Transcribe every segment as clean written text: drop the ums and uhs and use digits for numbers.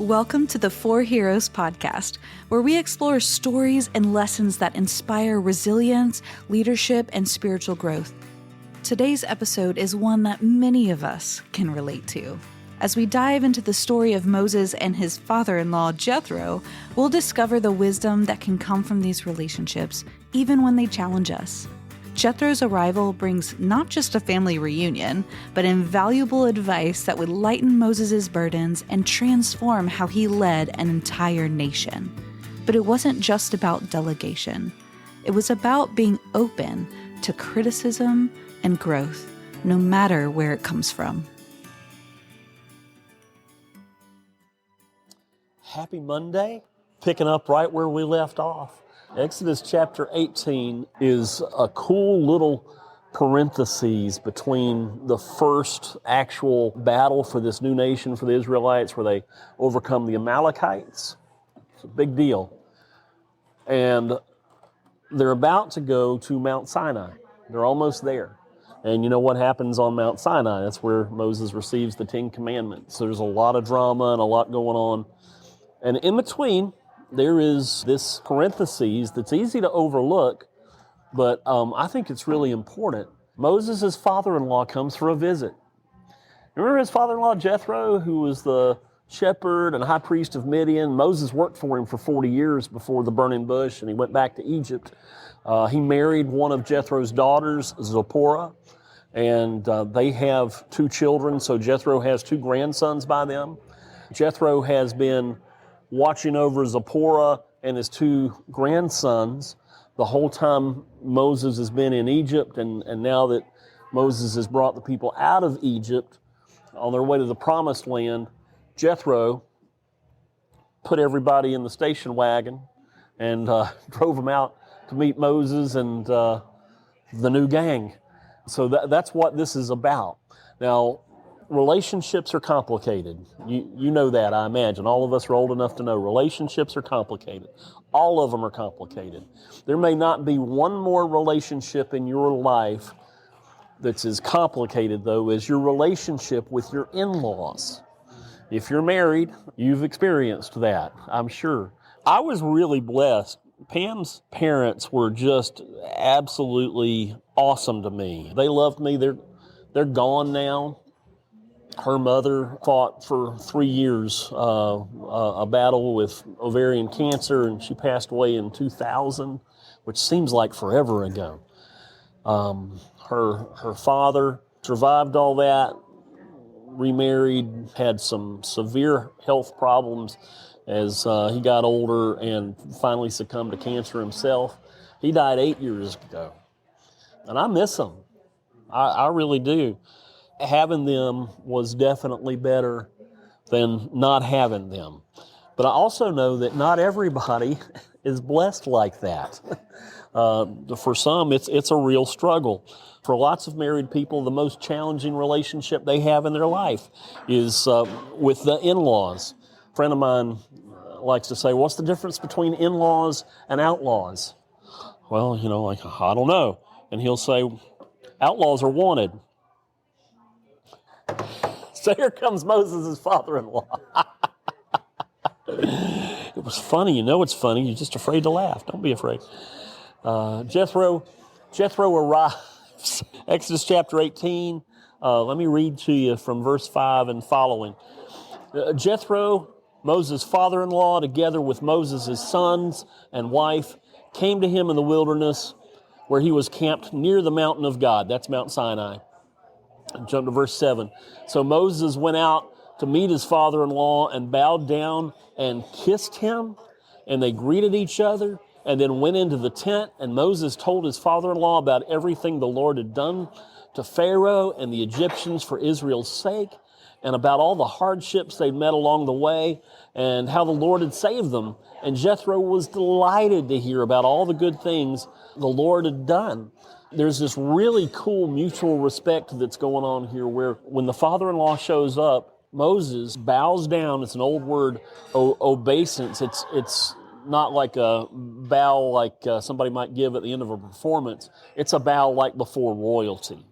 Welcome to the 4Heroes podcast, where we explore stories and lessons that inspire resilience, leadership, and spiritual growth. Today's episode is one that many of us can relate to. As we dive into the story of Moses and his father-in-law, Jethro, we'll discover the wisdom that can come from these relationships, even when they challenge us. Jethro's arrival brings not just a family reunion, but invaluable advice that would lighten Moses' burdens and transform how he led an entire nation. But it wasn't just about delegation. It was about being open to criticism and growth, no matter where it comes from. Happy Monday, picking up right where we left off. Exodus chapter 18 is a cool little parenthesis between the first actual battle for this new nation for the Israelites where they overcome the Amalekites. It's a big deal. And they're about to go to Mount Sinai. They're almost there. And you know what happens on Mount Sinai? That's where Moses receives the 10 Commandments. So there's a lot of drama and a lot going on. And in between, there is this parenthesis that's easy to overlook, but I think it's really important. Moses' father-in-law comes for a visit. Remember his father-in-law Jethro, who was the shepherd and high priest of Midian? Moses worked for him for 40 years before the burning bush, and he went back to Egypt. He married one of Jethro's daughters, Zipporah, and they have 2 children, so Jethro has 2 grandsons by them. Jethro has been watching over Zipporah and his 2 grandsons the whole time Moses has been in Egypt, and now that Moses has brought the people out of Egypt on their way to the promised land, Jethro put everybody in the station wagon and drove them out to meet Moses and the new gang. So that's what this is about. Now, relationships are complicated. You know that, I imagine. All of us are old enough to know relationships are complicated. All of them are complicated. There may not be one more relationship in your life that's as complicated, though, as your relationship with your in-laws. If you're married, you've experienced that, I'm sure. I was really blessed. Pam's parents were just absolutely awesome to me. They loved me. They're gone now. Her mother fought for 3 years a battle with ovarian cancer, and she passed away in 2000, which seems like forever ago. Her father survived all that, remarried, had some severe health problems as he got older and finally succumbed to cancer himself. He died 8 years ago, and I miss him. I really do. Having them was definitely better than not having them. But I also know that not everybody is blessed like that. For some, it's a real struggle. For lots of married people, the most challenging relationship they have in their life is with the in-laws. A friend of mine likes to say, what's the difference between in-laws and outlaws? Well, I don't know. And he'll say, outlaws are wanted. So here comes Moses' father-in-law. It was funny. You know it's funny. You're just afraid to laugh. Don't be afraid. Jethro arrives. Exodus chapter 18. Let me read to you from verse 5 and following. Jethro, Moses' father-in-law, together with Moses' sons and wife, came to him in the wilderness where he was camped near the mountain of God. That's Mount Sinai. Jump to verse 7. So Moses went out to meet his father-in-law and bowed down and kissed him, and they greeted each other and then went into the tent, and Moses told his father-in-law about everything the Lord had done to Pharaoh and the Egyptians for Israel's sake, and about all the hardships they'd met along the way and how the Lord had saved them. And Jethro was delighted to hear about all the good things the Lord had done. There's this really cool mutual respect that's going on here where when the father-in-law shows up, Moses bows down. It's an old word, obeisance. It's not like a bow like somebody might give at the end of a performance. It's a bow like before royalty.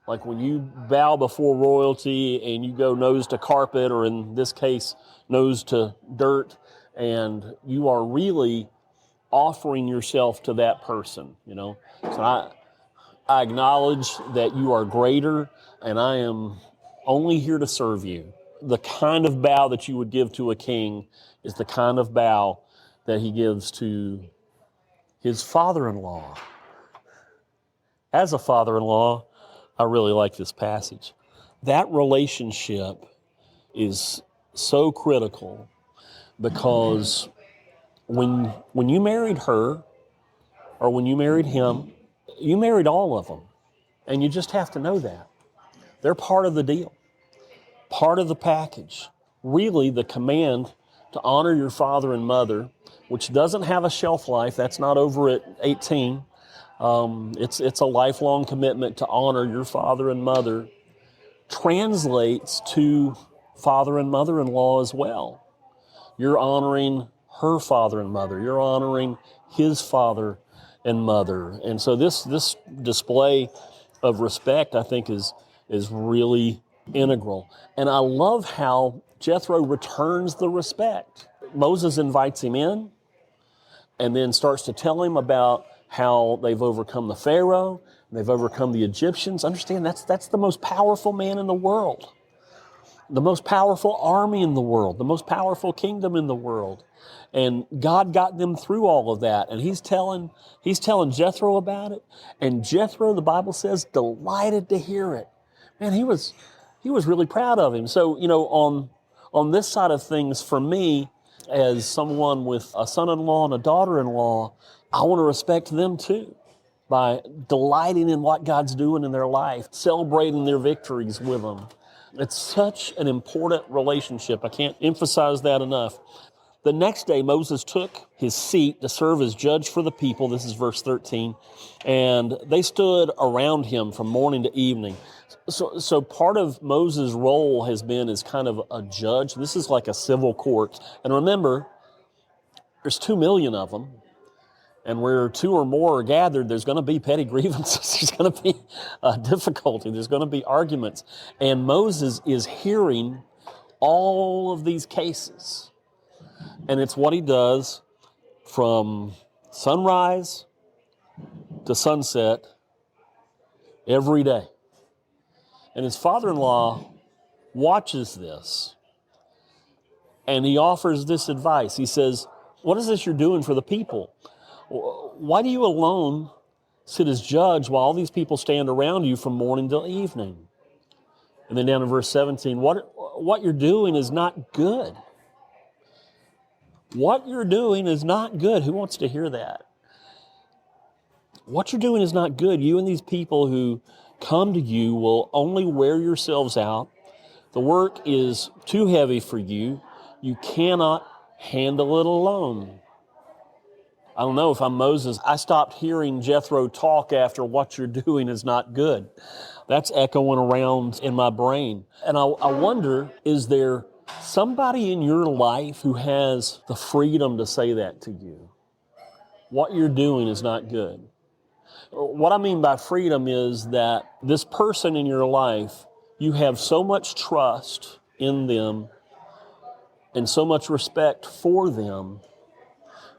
Like when you bow before royalty and you go nose to carpet, or in this case, nose to dirt, and you are really offering yourself to that person, So I acknowledge that you are greater, and I am only here to serve you. The kind of bow that you would give to a king is the kind of bow that he gives to his father-in-law. As a father-in-law, I really like this passage. That relationship is so critical because when you married her or when you married him, you married all of them. And you just have to know that. They're part of the deal, part of the package. Really, the command to honor your father and mother, which doesn't have a shelf life, that's not over at 18. It's a lifelong commitment to honor your father and mother, translates to father and mother-in-law as well. You're honoring her father and mother. You're honoring his father and mother. And so this display of respect, I think, is really integral. And I love how Jethro returns the respect. Moses invites him in and then starts to tell him about how they've overcome the Pharaoh, they've overcome the Egyptians. Understand, that's the most powerful man in the world, the most powerful army in the world, the most powerful kingdom in the world. And God got them through all of that. And he's telling Jethro about it. And Jethro, the Bible says, delighted to hear it. Man, he was really proud of him. So, on this side of things, for me, as someone with a son-in-law and a daughter-in-law, I want to respect them too by delighting in what God's doing in their life, celebrating their victories with them. It's such an important relationship. I can't emphasize that enough. The next day, Moses took his seat to serve as judge for the people. This is verse 13. And they stood around him from morning to evening. So part of Moses' role has been as kind of a judge. This is like a civil court. And remember, there's 2 million of them. And where 2 or more are gathered, there's going to be petty grievances. There's going to be difficulty. There's going to be arguments. And Moses is hearing all of these cases. And it's what he does from sunrise to sunset every day. And his father-in-law watches this, and he offers this advice. He says, what is this you're doing for the people? Why do you alone sit as judge while all these people stand around you from morning till evening? And then down in verse 17, what you're doing is not good. What you're doing is not good. Who wants to hear that? What you're doing is not good. You and these people who come to you will only wear yourselves out. The work is too heavy for you. You cannot handle it alone. I don't know if I'm Moses. I stopped hearing Jethro talk after what you're doing is not good. That's echoing around in my brain. And I wonder, is there somebody in your life who has the freedom to say that to you? What you're doing is not good. What I mean by freedom is that this person in your life, you have so much trust in them and so much respect for them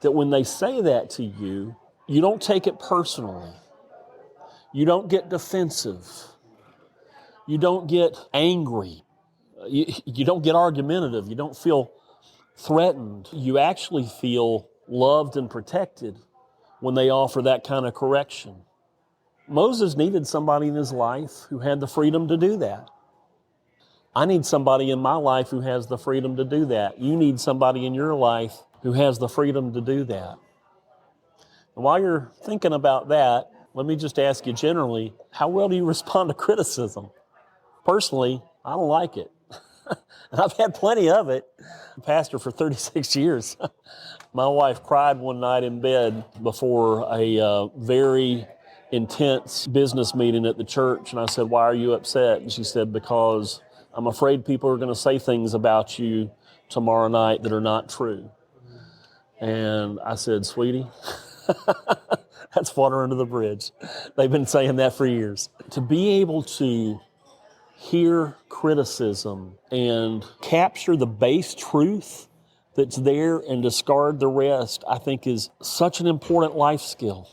that when they say that to you, you don't take it personally. You don't get defensive. You don't get angry. You don't get argumentative. You don't feel threatened. You actually feel loved and protected when they offer that kind of correction. Moses needed somebody in his life who had the freedom to do that. I need somebody in my life who has the freedom to do that. You need somebody in your life who has the freedom to do that. And while you're thinking about that, let me just ask you generally, how well do you respond to criticism? Personally, I don't like it. I've had plenty of it. I'm a pastor for 36 years. My wife cried one night in bed before a very intense business meeting at the church, and I said, why are you upset? And she said, because I'm afraid people are going to say things about you tomorrow night that are not true. And I said, sweetie, That's water under the bridge. They've been saying that for years. To be able to hear criticism and capture the base truth that's there and discard the rest, I think is such an important life skill.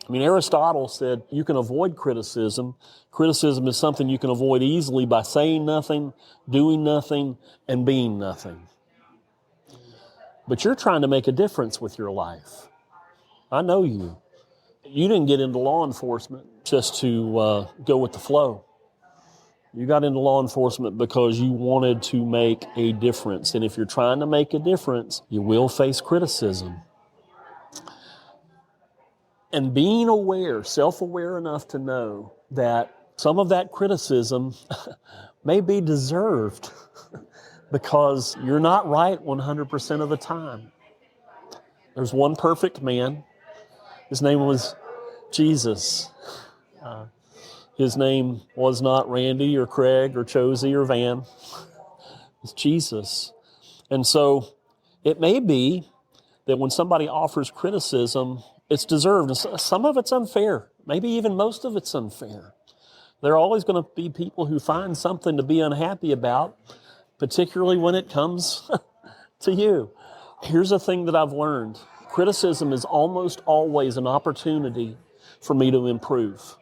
I mean, Aristotle said you can avoid criticism. Criticism is something you can avoid easily by saying nothing, doing nothing, and being nothing. But you're trying to make a difference with your life. I know you. You didn't get into law enforcement just to go with the flow. You got into law enforcement because you wanted to make a difference. And if you're trying to make a difference, you will face criticism. And being aware, self-aware enough to know that some of that criticism may be deserved because you're not right 100% of the time. There's one perfect man. His name was Jesus. His name was not Randy or Craig or Chosy or Van. It's Jesus. And so it may be that when somebody offers criticism, it's deserved. And some of it's unfair. Maybe even most of it's unfair. There are always going to be people who find something to be unhappy about, particularly when it comes to you. Here's a thing that I've learned. Criticism is almost always an opportunity for me to improve.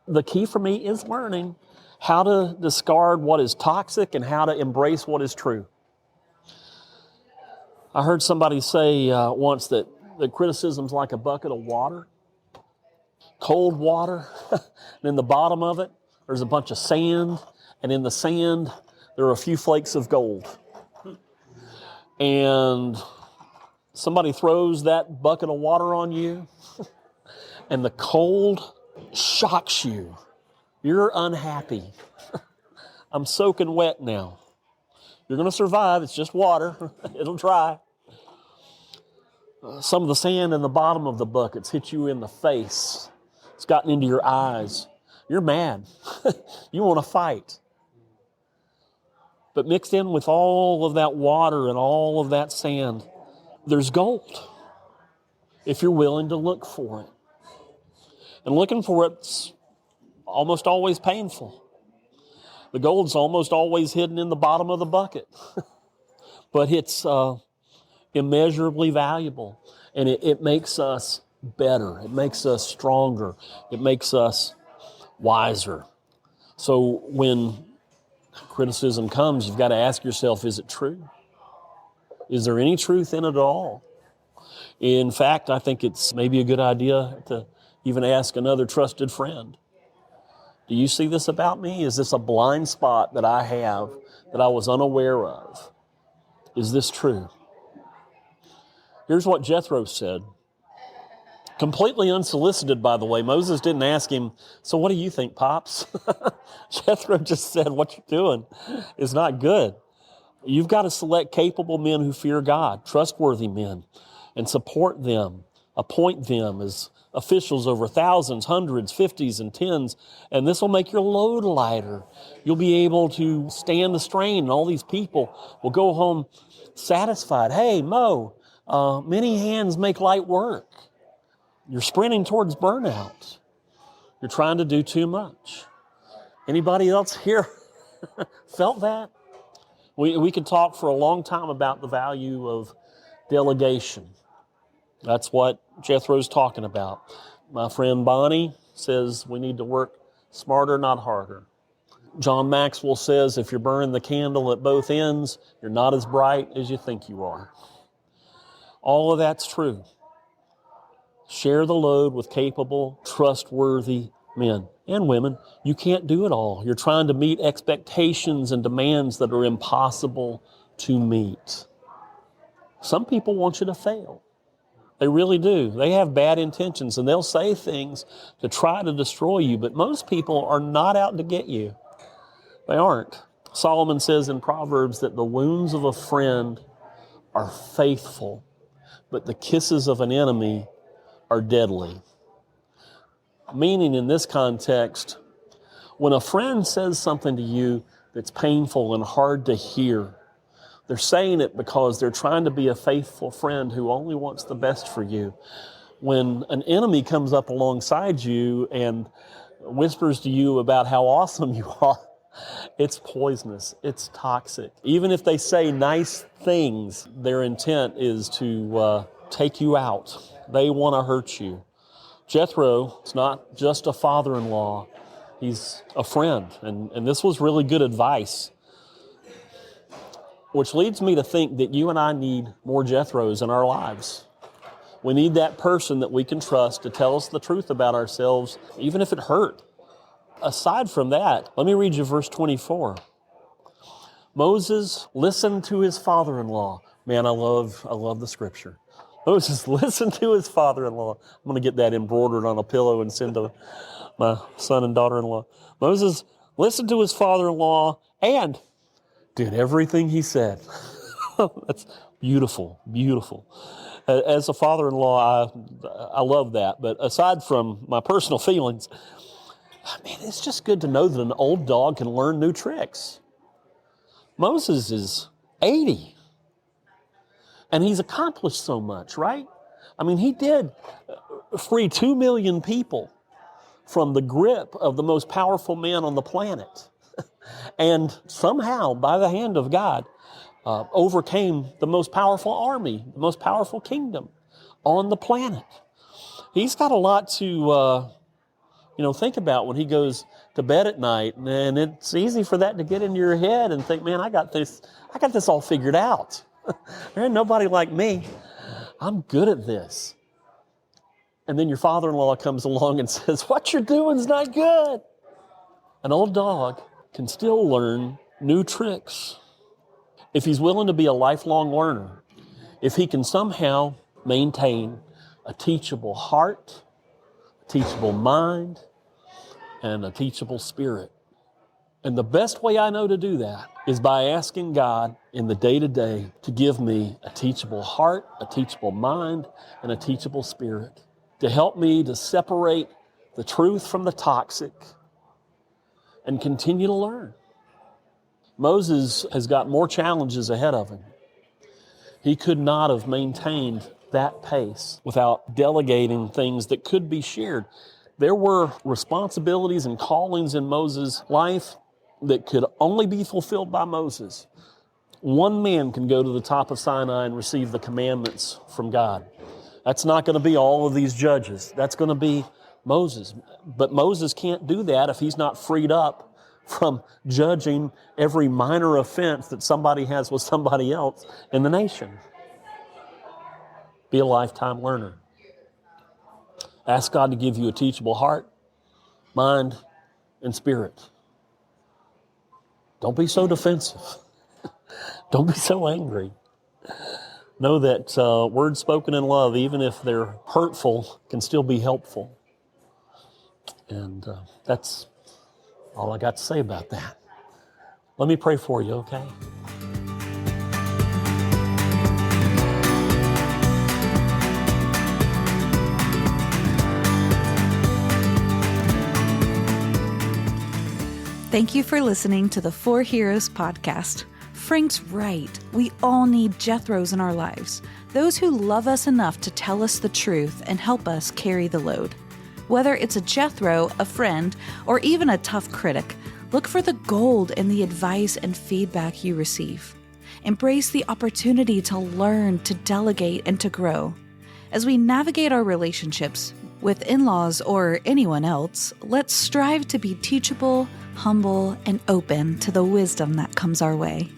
The key for me is learning how to discard what is toxic and how to embrace what is true. I heard somebody say once that criticism's like a bucket of water, cold water, and in the bottom of it, there's a bunch of sand, and in the sand, there are a few flakes of gold. And somebody throws that bucket of water on you, and the cold shocks you. You're unhappy. I'm soaking wet now. You're going to survive. It's just water. It'll dry. Some of the sand in the bottom of the buckets hit you in the face. It's gotten into your eyes. You're mad. You want to fight. But mixed in with all of that water and all of that sand, there's gold, if you're willing to look for it. And looking for it's almost always painful. The gold's almost always hidden in the bottom of the bucket. But it's immeasurably valuable. And it makes us better. It makes us stronger. It makes us wiser. So when criticism comes, you've got to ask yourself, is it true? Is there any truth in it at all? In fact, I think it's maybe a good idea to even ask another trusted friend. Do you see this about me? Is this a blind spot that I have that I was unaware of? Is this true? Here's what Jethro said. Completely unsolicited, by the way. Moses didn't ask him, so what do you think, Pops? Jethro just said, what you're doing is not good. You've got to select capable men who fear God, trustworthy men, and support them, appoint them as officials over thousands, hundreds, fifties, and tens, and this will make your load lighter. You'll be able to stand the strain, and all these people will go home satisfied. Hey, Mo, many hands make light work. You're sprinting towards burnout. You're trying to do too much. Anybody else here felt that? We could talk for a long time about the value of delegation. That's what Jethro's talking about. My friend Bonnie says we need to work smarter, not harder. John Maxwell says if you're burning the candle at both ends, you're not as bright as you think you are. All of that's true. Share the load with capable, trustworthy men and women. You can't do it all. You're trying to meet expectations and demands that are impossible to meet. Some people want you to fail. They really do. They have bad intentions, and they'll say things to try to destroy you, but most people are not out to get you. They aren't. Solomon says in Proverbs that the wounds of a friend are faithful, but the kisses of an enemy are deadly. Meaning in this context, when a friend says something to you that's painful and hard to hear, they're saying it because they're trying to be a faithful friend who only wants the best for you. when an enemy comes up alongside you and whispers to you about how awesome you are, it's poisonous, it's toxic. Even if they say nice things, their intent is to take you out. They want to hurt you. Jethro is not just a father-in-law, he's a friend. And this was really good advice, which leads me to think that you and I need more Jethros in our lives. We need that person that we can trust to tell us the truth about ourselves, even if it hurt. Aside from that, let me read you verse 24. Moses listened to his father-in-law. Man, I love the scripture. Moses listened to his father-in-law. I'm going to get that embroidered on a pillow and send to my son and daughter-in-law. Moses listened to his father-in-law and did everything he said. That's beautiful, beautiful. As a father-in-law, I love that. But aside from my personal feelings, man, it's just good to know that an old dog can learn new tricks. Moses is 80, and he's accomplished so much, right? I mean, he did free 2 million people from the grip of the most powerful man on the planet. And somehow, by the hand of God, overcame the most powerful army, the most powerful kingdom on the planet. He's got a lot to think about when he goes to bed at night, and it's easy for that to get into your head and think, man, I got this all figured out. There ain't nobody like me. I'm good at this. And then your father-in-law comes along and says, what you're doing is not good. An old dog can still learn new tricks if he's willing to be a lifelong learner, if he can somehow maintain a teachable heart, a teachable mind, and a teachable spirit. And the best way I know to do that is by asking God in the day-to-day to give me a teachable heart, a teachable mind, and a teachable spirit, to help me to separate the truth from the toxic and continue to learn. Moses has got more challenges ahead of him. He could not have maintained that pace without delegating things that could be shared. There were responsibilities and callings in Moses' life that could only be fulfilled by Moses. One man can go to the top of Sinai and receive the commandments from God. That's not going to be all of these judges. That's going to be Moses. But Moses can't do that if he's not freed up from judging every minor offense that somebody has with somebody else in the nation. Be a lifetime learner. Ask God to give you a teachable heart, mind, and spirit. Don't be so defensive. Don't be so angry. Know that words spoken in love, even if they're hurtful, can still be helpful. And that's all I got to say about that. Let me pray for you, okay? Thank you for listening to the 4Heroes podcast. Frank's right. We all need Jethros in our lives, those who love us enough to tell us the truth and help us carry the load. Whether it's a Jethro, a friend, or even a tough critic, look for the gold in the advice and feedback you receive. Embrace the opportunity to learn, to delegate, and to grow. As we navigate our relationships with in-laws or anyone else, let's strive to be teachable, humble, and open to the wisdom that comes our way.